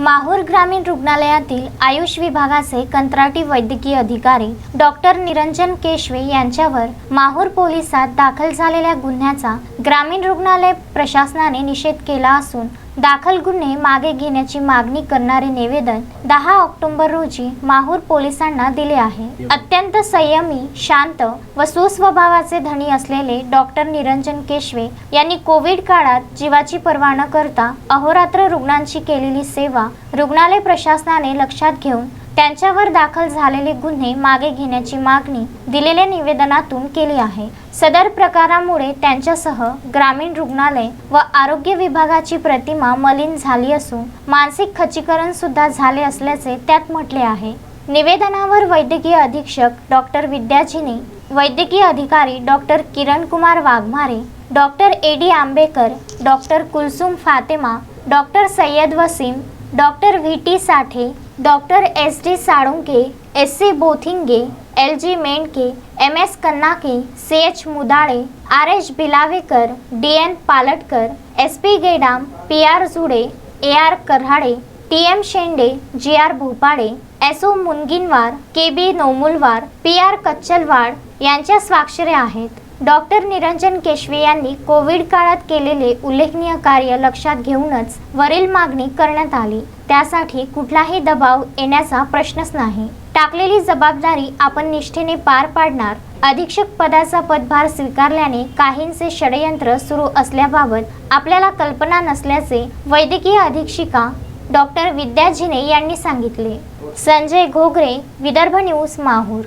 माहूर ग्रामीण रुग्णालयातील आयुष विभागाचे कंत्राटी वैद्यकीय अधिकारी डॉक्टर निरंजन केशवे यांच्यावर माहूर पोलिसात दाखल झालेल्या गुन्ह्याचा ग्रामीण रुग्णालय प्रशासनाने निषेध केला असून दाखल गुन्हे मागे घेण्याची मागणी करणारे निवेदन 10 ऑक्टोबर रोजी माहूर पोलिसांना दिले आहे। अत्यंत संयमी, शांत व सुस्वभावाचे धनी असलेले डॉक्टर निरंजन केशवे यांनी कोविड काळात जीवाची पर्वा न करता अहोरात्र रुग्णांची केलेली सेवा रुग्णालय प्रशासनाने लक्षात घेऊन त्यांच्यावर दाखल झालेले गुन्हे मागे घेण्याची मागणी दिलेल्या निवेदनातून केली आहे। सदर प्रकारामुळे त्यांच्यासह ग्रामीण रुग्णालय व आरोग्य विभागाची प्रतिमा मलिन झाली असून मानसिक खच्चीकरण सुद्धा झाले असल्याचे त्यात म्हटले आहे। निवेदनावर वैद्यकीय अधीक्षक डॉक्टर विद्याजिनी, वैद्यकीय अधिकारी doctor Kiran Kumar Waghmare, doctor A D Ambekar, doctor Kulsum Fatema, doctor Sayyad Waseem, doctor V T Sathe, doctor S D Salunke, S C Bothinge, L G Mendhke, M S Kannake, C H Mudale, R H Bilawekar, D N Paltakar, S P Gedam, P R Jude, A R Karade, T M Shende, G R Bhopale, S O Munginwar, K B Nomulwar, P R Kacchalwad यांच्या स्वाक्षऱ्या आहेत। डॉक्टर निरंजन केशवे यांनी कोविड काळात केलेले उल्लेखनीय कार्य लक्षात घेऊनच वरील मागणी करण्यात आली। त्यासाठी कुठलाही दबाव येण्याचा प्रश्नच नाही। टाकलेली जबाबदारी आपण निष्ठेने पार पाडणार। अधीक्षक पदाचा पदभार स्वीकारल्याने काहींचे षडयंत्र सुरू असल्याबाबत आपल्याला कल्पना नसल्याचे वैद्यकीय अधीक्षिका डॉक्टर विद्याजिने यांनी सांगितले। संजय घोगरे, विदर्भ न्यूज, माहूर।